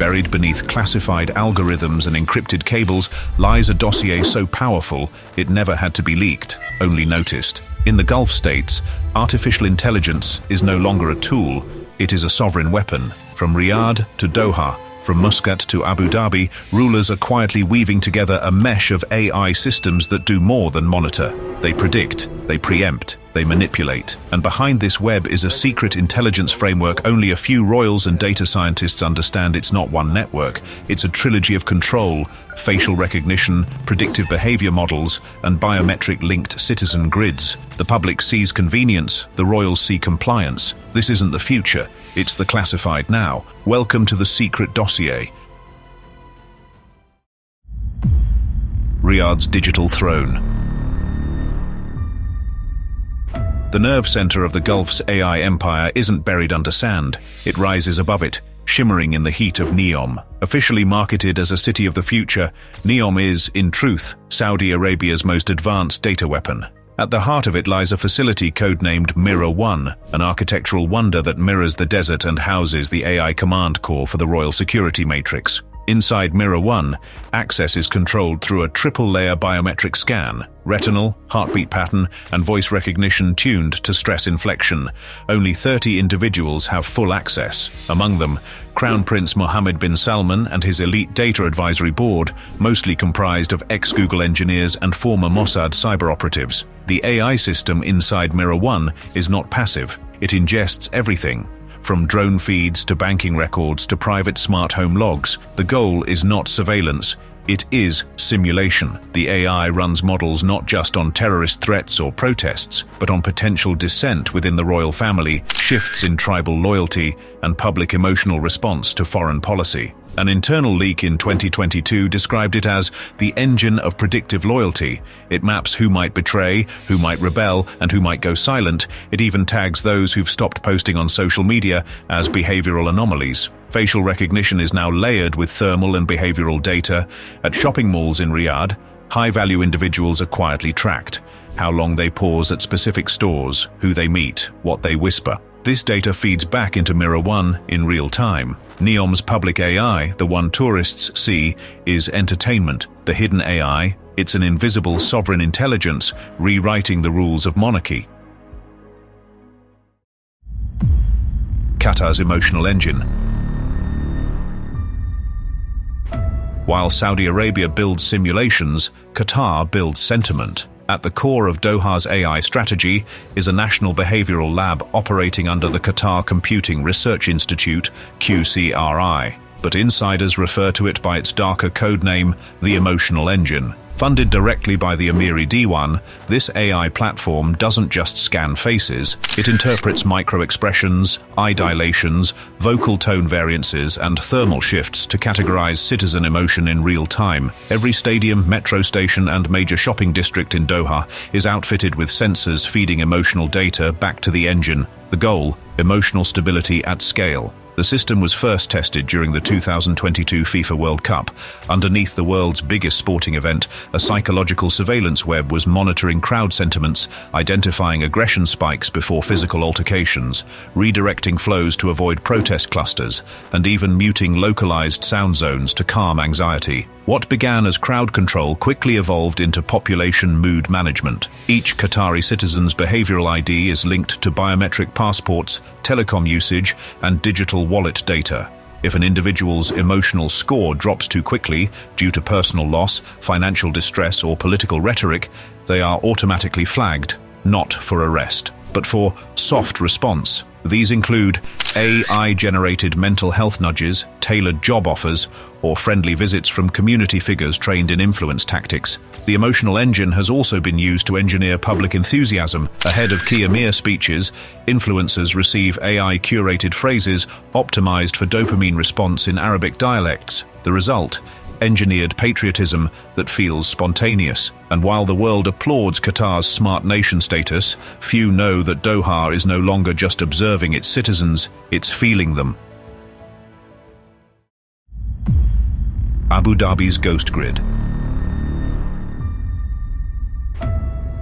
Buried beneath classified algorithms and encrypted cables lies a dossier so powerful it never had to be leaked, only noticed. In the Gulf states, artificial intelligence is no longer a tool, it is a sovereign weapon. From Riyadh to Doha, from Muscat to Abu Dhabi, rulers are quietly weaving together a mesh of AI systems that do more than monitor. They predict, they preempt, they manipulate. And behind this web is a secret intelligence framework only a few royals and data scientists understand. It's not one network, it's a trilogy of control, facial recognition, predictive behavior models, and biometric-linked citizen grids. The public sees convenience, the royals see compliance. This isn't the future, it's the classified now. Welcome to the secret dossier. Riyadh's digital throne. The nerve center of the Gulf's AI empire isn't buried under sand. It rises above it, shimmering in the heat of Neom. Officially marketed as a city of the future, Neom is, in truth, Saudi Arabia's most advanced data weapon. At the heart of it lies a facility codenamed Mirror One, an architectural wonder that mirrors the desert and houses the AI command core for the Royal Security Matrix. Inside Mirror One, access is controlled through a triple-layer biometric scan, retinal, heartbeat pattern, and voice recognition tuned to stress inflection. Only 30 individuals have full access. Among them, Crown Prince Mohammed bin Salman and his elite data advisory board, mostly comprised of ex-Google engineers and former Mossad cyber operatives. The AI system inside Mirror One is not passive. It ingests everything. From drone feeds to banking records to private smart home logs, the goal is not surveillance, it is simulation. The AI runs models not just on terrorist threats or protests, but on potential dissent within the royal family, shifts in tribal loyalty, and public emotional response to foreign policy. An internal leak in 2022 described it as the engine of predictive loyalty. It maps who might betray, who might rebel, and who might go silent. It even tags those who've stopped posting on social media as behavioral anomalies. Facial recognition is now layered with thermal and behavioral data. At shopping malls in Riyadh, high-value individuals are quietly tracked. How long they pause at specific stores, who they meet, what they whisper. This data feeds back into Mirror One in real time. Neom's public AI, the one tourists see, is entertainment. The hidden AI, it's an invisible sovereign intelligence rewriting the rules of monarchy. Qatar's emotional engine. While Saudi Arabia builds simulations, Qatar builds sentiment. At the core of Doha's AI strategy is a national behavioral lab operating under the Qatar Computing Research Institute, QCRI, but insiders refer to it by its darker codename, the Emotional Engine. Funded directly by the Emiri Diwan, this AI platform doesn't just scan faces, it interprets micro-expressions, eye dilations, vocal tone variances, and thermal shifts to categorize citizen emotion in real time. Every stadium, metro station, and major shopping district in Doha is outfitted with sensors feeding emotional data back to the engine. The goal: emotional stability at scale. The system was first tested during the 2022 FIFA World Cup. Underneath the world's biggest sporting event, a psychological surveillance web was monitoring crowd sentiments, identifying aggression spikes before physical altercations, redirecting flows to avoid protest clusters, and even muting localized sound zones to calm anxiety. What began as crowd control quickly evolved into population mood management. Each Qatari citizen's behavioral ID is linked to biometric passports, telecom usage, and digital wallet data. If an individual's emotional score drops too quickly due to personal loss, financial distress, or political rhetoric, they are automatically flagged, not for arrest, but for soft response. These include AI-generated mental health nudges, tailored job offers, or friendly visits from community figures trained in influence tactics. The emotional engine has also been used to engineer public enthusiasm. Ahead of key Emir speeches, influencers receive AI-curated phrases optimized for dopamine response in Arabic dialects. The result: engineered patriotism that feels spontaneous. And while the world applauds Qatar's smart nation status, few know that Doha is no longer just observing its citizens, it's feeling them. Abu Dhabi's Ghost Grid.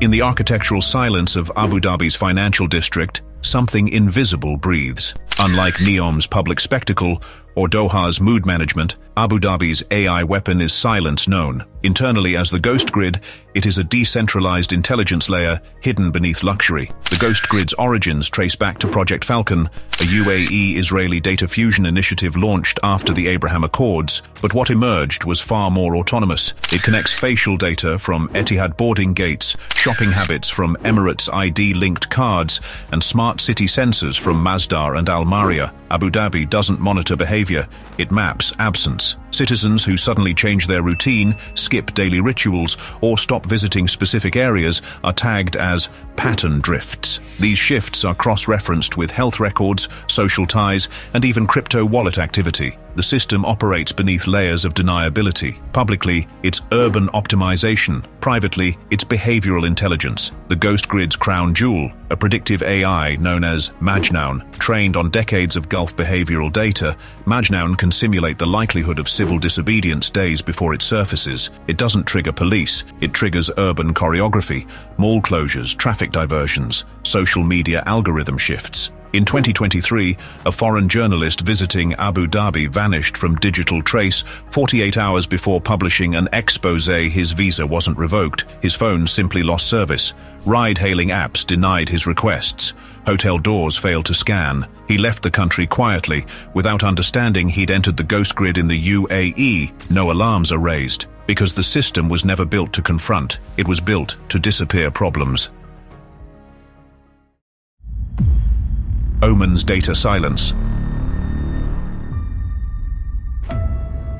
In the architectural silence of Abu Dhabi's financial district, something invisible breathes. Unlike Neom's public spectacle or Doha's mood management, Abu Dhabi's AI weapon is silence known. Internally as the Ghost Grid, it is a decentralized intelligence layer hidden beneath luxury. The Ghost Grid's origins trace back to Project Falcon, a UAE-Israeli data fusion initiative launched after the Abraham Accords, but what emerged was far more autonomous. It connects facial data from Etihad boarding gates, shopping habits from Emirates ID-linked cards, and smart city sensors from Masdar and Al Maria. Abu Dhabi doesn't monitor behavior, it maps absence. Citizens who suddenly change their routine, skip daily rituals, or stop visiting specific areas are tagged as pattern drifts. These shifts are cross-referenced with health records, social ties, and even crypto wallet activity. The system operates beneath layers of deniability. Publicly, it's urban optimization. Privately, it's behavioral intelligence. The Ghost Grid's crown jewel, a predictive AI known as Majnoun. Trained on decades of Gulf behavioral data, Majnoun can simulate the likelihood of civil disobedience days before it surfaces. It doesn't trigger police, it triggers urban choreography, mall closures, traffic diversions, social media algorithm shifts. In 2023, a foreign journalist visiting Abu Dhabi vanished from digital trace 48 hours before publishing an exposé. His visa wasn't revoked, his phone simply lost service. Ride-hailing apps denied his requests. Hotel doors failed to scan. He left the country quietly, without understanding he'd entered the Ghost Grid in the UAE. No alarms are raised, because the system was never built to confront, it was built to disappear problems. Oman's data silence.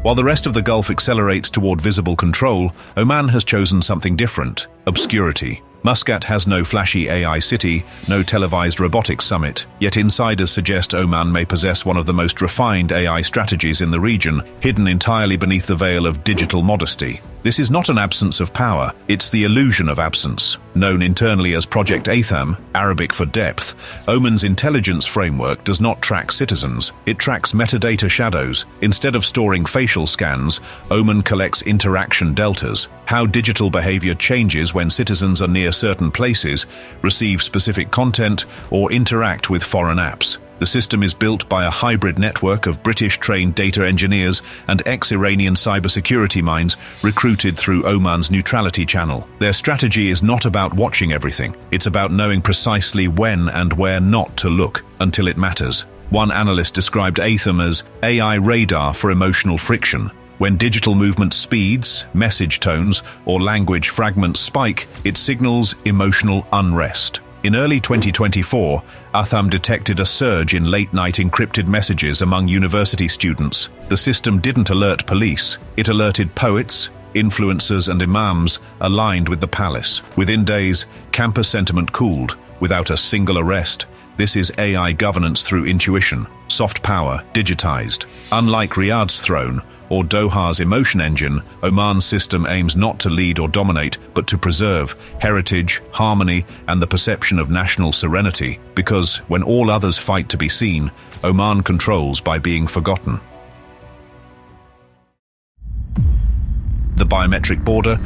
While the rest of the Gulf accelerates toward visible control, Oman has chosen something different: obscurity. Muscat has no flashy AI city, no televised robotics summit, yet insiders suggest Oman may possess one of the most refined AI strategies in the region, hidden entirely beneath the veil of digital modesty. This is not an absence of power, it's the illusion of absence. Known internally as Project Atham, Arabic for depth, Oman's intelligence framework does not track citizens, it tracks metadata shadows. Instead of storing facial scans, Oman collects interaction deltas, how digital behavior changes when citizens are near certain places, receive specific content, or interact with foreign apps. The system is built by a hybrid network of British-trained data engineers and ex-Iranian cybersecurity minds recruited through Oman's neutrality channel. Their strategy is not about watching everything. It's about knowing precisely when and where not to look until it matters. One analyst described Atham as AI radar for emotional friction. When digital movement speeds, message tones, or language fragments spike, it signals emotional unrest. In early 2024, Atham detected a surge in late-night encrypted messages among university students. The system didn't alert police. It alerted poets, influencers, and imams aligned with the palace. Within days, campus sentiment cooled, without a single arrest. This is AI governance through intuition, soft power, digitized. Unlike Riyadh's throne, or Doha's emotion engine, Oman's system aims not to lead or dominate, but to preserve heritage, harmony, and the perception of national serenity, because when all others fight to be seen, Oman controls by being forgotten. The biometric border.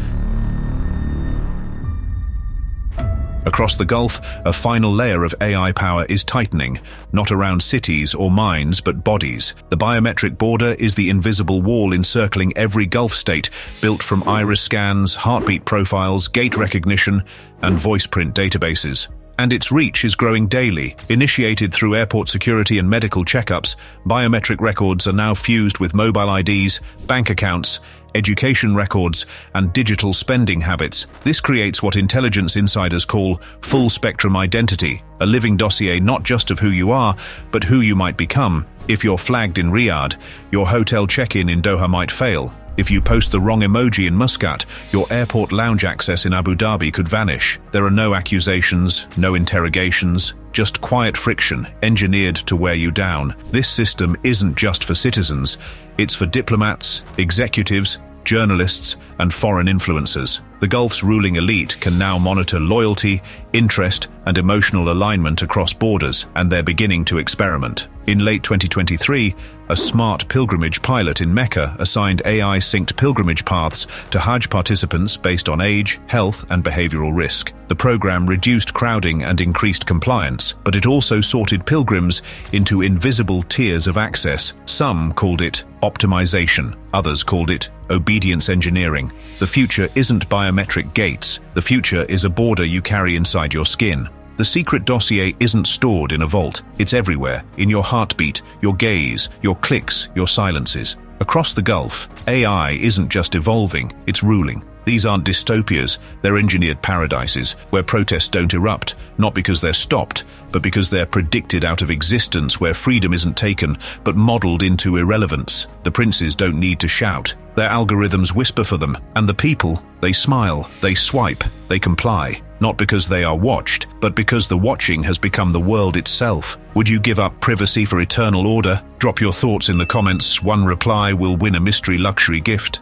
Across the Gulf, a final layer of AI power is tightening, not around cities or minds, but bodies. The biometric border is the invisible wall encircling every Gulf state, built from iris scans, heartbeat profiles, gait recognition, and voice print databases. And its reach is growing daily. Initiated through airport security and medical checkups, biometric records are now fused with mobile IDs, bank accounts, education records, and digital spending habits. This creates what intelligence insiders call full-spectrum identity, a living dossier not just of who you are, but who you might become. If you're flagged in Riyadh, your hotel check-in in Doha might fail. If you post the wrong emoji in Muscat, your airport lounge access in Abu Dhabi could vanish. There are no accusations, no interrogations, just quiet friction engineered to wear you down. This system isn't just for citizens, it's for diplomats, executives, journalists, and foreign influencers. The Gulf's ruling elite can now monitor loyalty, interest, and emotional alignment across borders, and they're beginning to experiment. In late 2023, a smart pilgrimage pilot in Mecca assigned AI-synced pilgrimage paths to Hajj participants based on age, health, and behavioral risk. The program reduced crowding and increased compliance, but it also sorted pilgrims into invisible tiers of access. Some called it optimization, others called it obedience engineering. The future isn't biometric gates. The future is a border you carry inside your skin. The secret dossier isn't stored in a vault. It's everywhere, in your heartbeat, your gaze, your clicks, your silences. Across the Gulf, AI isn't just evolving, it's ruling. These aren't dystopias, they're engineered paradises, where protests don't erupt, not because they're stopped, but because they're predicted out of existence, where freedom isn't taken, but modeled into irrelevance. The princes don't need to shout. Their algorithms whisper for them, and the people, they smile, they swipe, they comply. Not because they are watched, but because the watching has become the world itself. Would you give up privacy for eternal order? Drop your thoughts in the comments. One reply will win a mystery luxury gift.